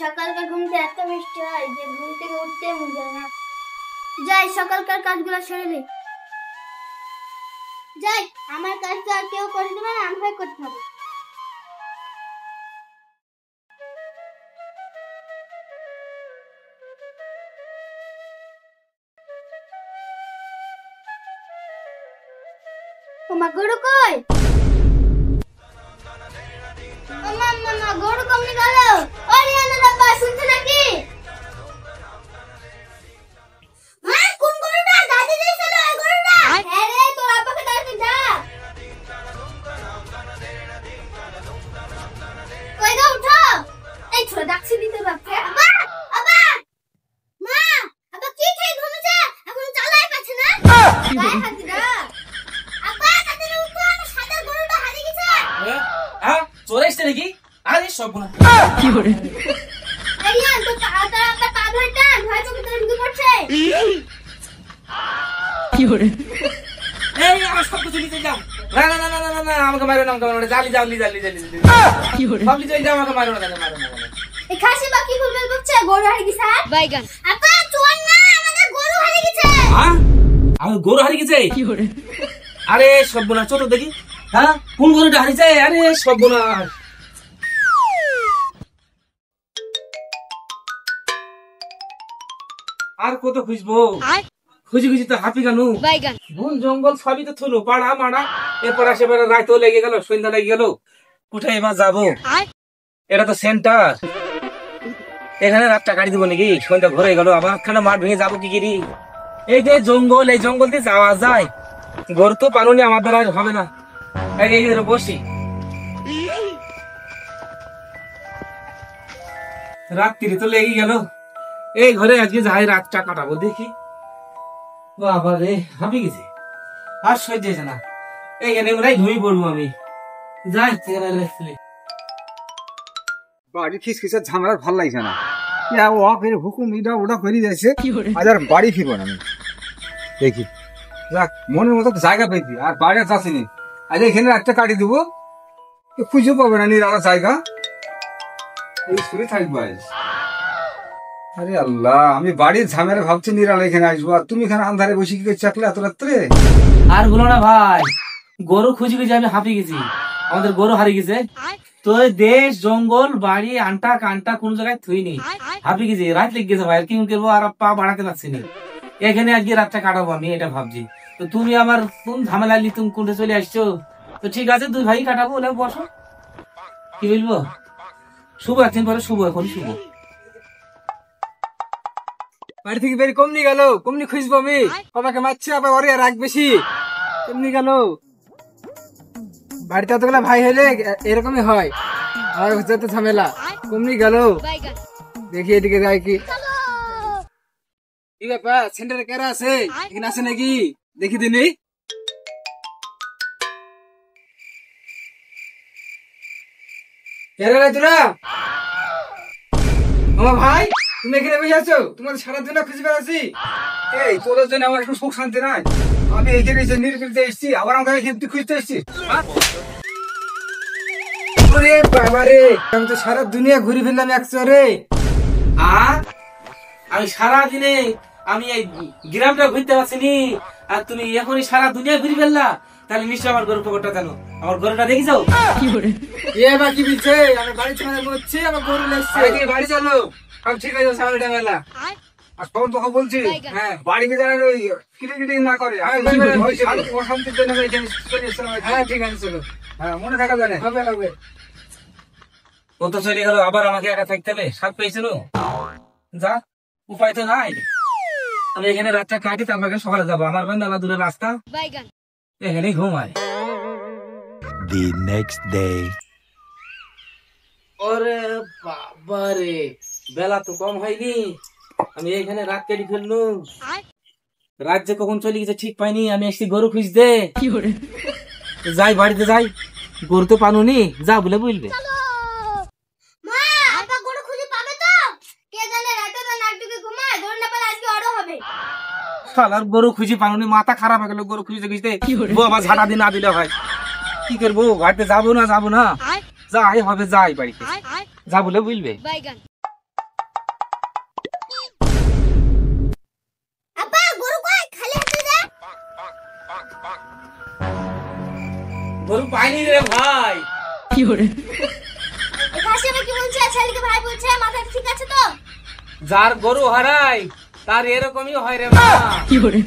সকালকার ঘুমটা এত মিষ্টি হয় যে ঘুম থেকে উঠতে মন যায় না। যাই সকালকার কাজগুলো সেরে নি। যাই, আমার কাজ তো আর কেউ করে দেবে না, আমাকে করতে হবে। ওমা গরু কই? ওমা মামা গরু কমনি গেল? ওরে আনা বাবা শুনছ নাকি? মা কোন গরুটা? দাদি দিয়েছিল ওই গরুটা। হ্যাঁ রে, তোর আব্বাকে ডাকতে যা। কই গো উঠো। এই ছোট ডাকছি দিতে বাপকে। আব্বা আব্বা মা আব্বা কি খেয়ে ঘুমোছে? এখন চালাই পাচ্ছে না। গায়ে হাত দিরা। আব্বা তাড়াতাড়ি উঠো, আমার সাদা গরুটা হারিয়ে গেছে। হ্যাঁ চলে এসছে নাকি? আরে সব না কি করে আরিয়ান তো তাড়াতাড়ি আব্বা পা ধরে টান, ভয় চোখে তোর ঢুকে পড়ছে। কি করে এই আমার সব কিছু নিতে যাও। না না না না না না আমাকে মারো না, আমাকে মারো না, জালি জালি জালি জালি কি করে সব নিতে যাও, আমাকে মারো না, মারো না। এই খাসি বাকি ফুলবেল বকছে গরু হারিয়ে গেছে। বাইগান আপা চোর না, আমাদের গরু হারিয়ে গেছে। হ্যাঁ আমার গরু হারিয়ে গেছে? কি করে আরে সব না, চলো দেখি। হ্যাঁ কোন গরুটা হারিয়েছে? আরে সব না। আর কত খুঁজবো, খুঁজি খুঁজি তো হাঁপি কেন। বাইগান বন জঙ্গল সবই তো থুলো, পাড়া মাড়া, এরপর সেবার রাতও লেগে গেল, সন্ধ্যা লেগে গেল, কোথায় এবার যাবো? এটা তো সেন্টার, এখানে রাতটা কাটি দিব নাকি? সন্ধ্যা ঘুরে গেল, আবার খানা মাঠ ভেঙে যাবো কি গিরি? এই যে জঙ্গল, এই জঙ্গল দিয়ে যাওয়া যায়, গরু তো পানুনি, আমার দ্বারা আর হবে না। এই যে বসি, রাত্রি তো লেগে গেল, এই ঘরে আজকে যাই রাতটা কাটাবো দেখি। বাবা রে হাঁপি গেছি, আর সহ্য হয়েছে না, এইখানে ওরাই ঘুমিয়ে পড়বো আমি। যাই বাড়ি খিসখিসের ঝামেলা ভাল লাগছে না। হুকুম এটা ওটা করে যাচ্ছে, কি করে আজ আর বাড়ি ফিরবো না আমি। দেখি যাক, মনের মতো জায়গা পেয়েছি, আর বাড়ি যাচ্ছিনি, আজ এখানে একটা কাটি দেবো, খুঁজে পাবে না নিরালা জায়গা, এই শুনে থাকবো আজ। আরে আল্লাহ, আমি বাড়ির ঝামেলা ভাবছি নিরালা এখানে আসবো, আর তুমি এখানে আন্ধারে বসে কি চাকলে এত রাত্রে? আর বলো না ভাই, গরু খুঁজে খুঁজে আমি হাঁপিয়ে গেছি, আমাদের গরু হারিয়ে গেছে। তো দেশ জঙ্গল বাড়ি আন্টা কান্টা কোন জায়গায় থুইনি, হাঁপিয়ে গেছি, রাত লেগে গেছে ভাই, আর কি করবো, আর পা বাড়াতে পারছি না, এখানে আজকে রাতটা কাটাবো আমি এটা ভাবছি। তো তুমি আমার কোন ঝামেলা নিয়ে তুমি কোনটা চলে আসছো? তো ঠিক আছে, দুই ভাই কাটাবো, বলে বসো, কি বলবো, শুভ একদিন পরে শুভ, এখন শুভ। বাড়ি থেকে বেরি কমনি গেল, কমনি খুঁজবো আমি, আমাকে মারছে আবার ওরে রাগ বেশি, কমনি গেল। বাড়িতে এতগুলা ভাই হলে এরকমই হয়, আমার হচ্ছে তো ঝামেলা, কমনি গেল। বাইগান দেখি এদিকে যাই কি কি ব্যাপার, সেন্টারে কারা আছে, এখানে আছে নাকি দেখি দিনি। কেরা রে তোরা? আমার ভাই, তুমি এখানে বসে আছো, তোমার সারা দিন খুঁজে বেড়াচ্ছি। এই তোদের জন্য আমার একটু সুখ শান্তি নাই, আমি এখানে এসে নির্বিলতে এসেছি, আবার আমাকে এখানে তুই খুঁজতে এসেছিস? ওরে বাবা রে, আমি তো সারা দুনিয়া ঘুরে ফেললাম একচরে। আর আমি সারা দিনে আমি এই গ্রামটা ঘুরতে পারছিনি, আর তুমি এখনই সারা দুনিয়া ঘুরে ফেললা, তাহলে নিশ্চয় আমার গরু খবরটা জানো, আমার গরুটা দেখেছো? কি করে এ বা কি বলছে, আমি বাড়ি চলে বলছি, আমার গরু লেগছে, বাড়ি চলো, সব ঠিক আছে, সামনেটা মেলা। আর তখন তোকে বলছি, হ্যাঁ বাড়িতে যেন ওই কিটিকিটি না করে, অশান্তির জন্য আমি এখানে চলে এসেছিলাম। হ্যাঁ ঠিক আছে চলো, হ্যাঁ মনে থাকা জানে, হবে হবে। ও তো চলে গেল, আবার আমাকে একা থাকতে হবে, সাপ পেয়েছিল, যা উপায় তো নাই, আমি এখানে রাতটা কাটি, তারপরে সকালে যাবো, আমার মেলা দূরের রাস্তা, বাইগান এখানেই ঘুমায়। The next day. ওরে বাবা রে, বেলা তো কম হয়নি, আমি এখানে রাত কেটে ফেললু, রাত যে কখন চলে গেছে ঠিক পাইনি, আমি এসছি গরু খুঁজতে। কি করে যাই বাড়িতে যাই, গরু তো পানুনি, যা বলে বলবে। মা আপা গরু খুঁজে পাবে তো? কে জানে রাতে তো নাক ডুবে ঘুমায়, গরু না পেলে আজকে অড় হবে। শালার গরু খুঁজে পানুনি, মাথা খারাপ হয়ে গেল, গরু খুঁজতে খুঁজতে বউ আবার ঝাঁটা দিয়ে না দিলে হয়, কি করবো, বাড়িতে যাবো না, যাই হবে, যাই বাড়িতে, যা বলে বলবে। বাইগান গরু পাইনি রে ভাই। Fiore, এই খাসি আবার কি বলছে? ছেলেকে ভাই বলছে, মাথা ঠিক আছে তো? যার গরু হারায় তার এরকমই হয় রে মা। Fiore,